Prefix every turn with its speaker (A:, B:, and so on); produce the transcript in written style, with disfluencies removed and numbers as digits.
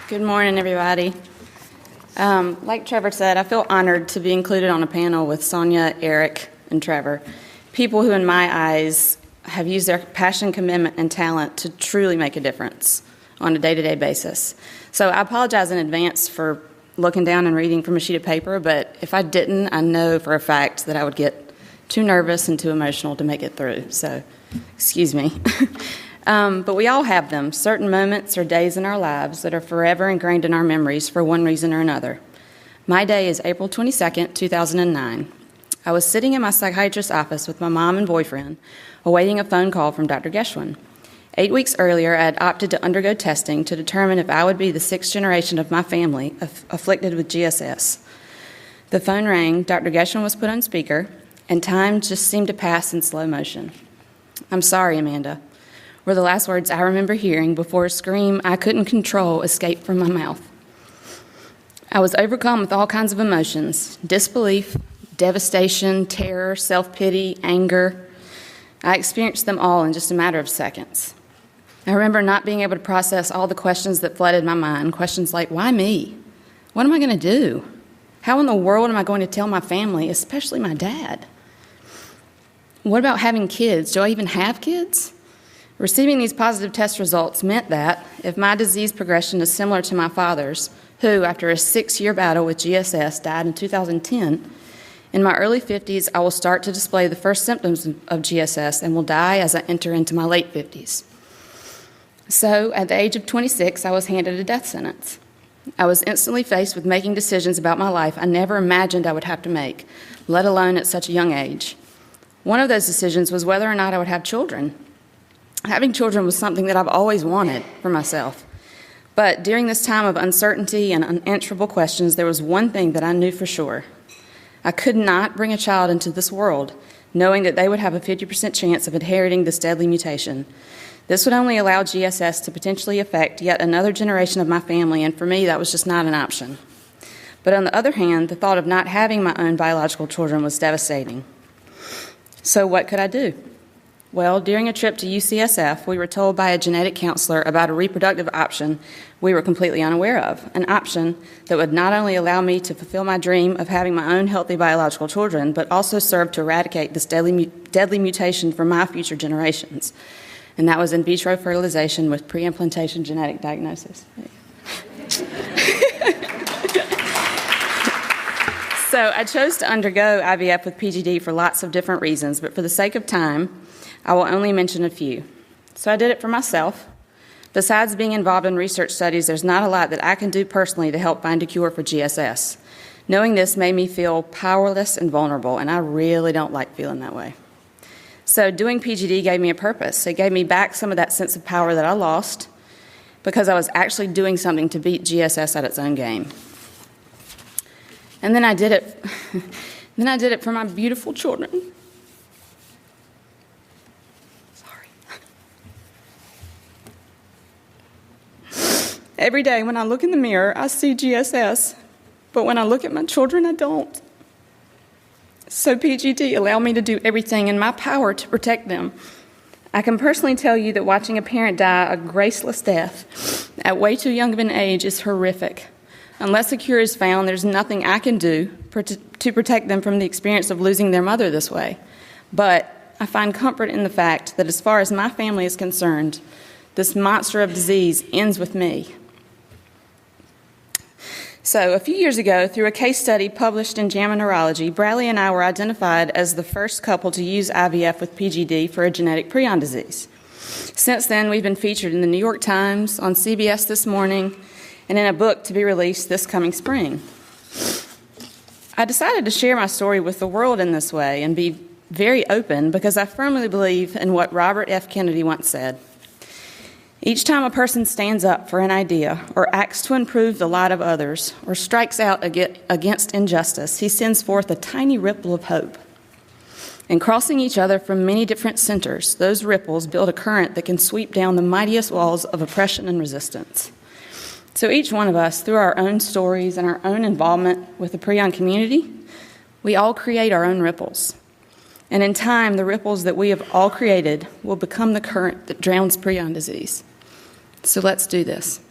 A: Good morning, everybody. Like Trevor said, I feel honored to be included on a panel with Sonia, Eric, and Trevor, people who, in my eyes, have used their passion, commitment, and talent to truly make a difference on a day-to-day basis. So I apologize in advance for looking down and reading from a sheet of paper, but if I didn't, I know for a fact that I would get too nervous and too emotional to make it through, so excuse me. But we all have them, certain moments or days in our lives that are forever ingrained in our memories for one reason or another. My day is April 22nd, 2009. I was sitting in my psychiatrist's office with my mom and boyfriend, awaiting a phone call from Dr. Geschwind. 8 weeks earlier, I had opted to undergo testing to determine if I would be the sixth generation of my family afflicted with GSS. The phone rang, Dr. Geschwind was put on speaker, and time just seemed to pass in slow motion. "I'm sorry, Amanda," were the last words I remember hearing before a scream I couldn't control escaped from my mouth. I was overcome with all kinds of emotions: disbelief, devastation, terror, self-pity, anger. I experienced them all in just a matter of seconds. I remember not being able to process all the questions that flooded my mind, questions like, why me? What am I going to do? How in the world am I going to tell my family, especially my dad? What about having kids? Do I even have kids? Receiving these positive test results meant that if my disease progression is similar to my father's, who, after a 6-year battle with GSS, died in 2010, in my early 50s, I will start to display the first symptoms of GSS and will die as I enter into my late 50s. So, at the age of 26, I was handed a death sentence. I was instantly faced with making decisions about my life I never imagined I would have to make, let alone at such a young age. One of those decisions was whether or not I would have children. Having children was something that I've always wanted for myself. But during this time of uncertainty and unanswerable questions, there was one thing that I knew for sure. I could not bring a child into this world knowing that they would have a 50% chance of inheriting this deadly mutation. This would only allow GSS to potentially affect yet another generation of my family, and for me, that was just not an option. But on the other hand, the thought of not having my own biological children was devastating. So what could I do? Well, during a trip to UCSF, we were told by a genetic counselor about a reproductive option we were completely unaware of, an option that would not only allow me to fulfill my dream of having my own healthy biological children, but also serve to eradicate this deadly mutation for my future generations. And that was in vitro fertilization with pre-implantation genetic diagnosis. So I chose to undergo IVF with PGD for lots of different reasons, but for the sake of time, I will only mention a few. So I did it for myself. Besides being involved in research studies, there's not a lot that I can do personally to help find a cure for GSS. Knowing this made me feel powerless and vulnerable, and I really don't like feeling that way. So doing PGD gave me a purpose. It gave me back some of that sense of power that I lost because I was actually doing something to beat GSS at its own game. And then I did it. Then I did it for my beautiful children. Every day when I look in the mirror, I see GSS, but when I look at my children, I don't. So PGD allowed me to do everything in my power to protect them. I can personally tell you that watching a parent die a graceless death at way too young of an age is horrific. Unless a cure is found, there's nothing I can do to protect them from the experience of losing their mother this way. But I find comfort in the fact that as far as my family is concerned, this monster of disease ends with me. So a few years ago, through a case study published in JAMA Neurology, Bradley and I were identified as the first couple to use IVF with PGD for a genetic prion disease. Since then, we've been featured in the New York Times, on CBS This Morning, and in a book to be released this coming spring. I decided to share my story with the world in this way and be very open because I firmly believe in what Robert F. Kennedy once said. Each time a person stands up for an idea or acts to improve the lot of others or strikes out against injustice, he sends forth a tiny ripple of hope. And crossing each other from many different centers, those ripples build a current that can sweep down the mightiest walls of oppression and resistance. So each one of us, through our own stories and our own involvement with the prion community, we all create our own ripples. And in time, the ripples that we have all created will become the current that drowns prion disease. So let's do this.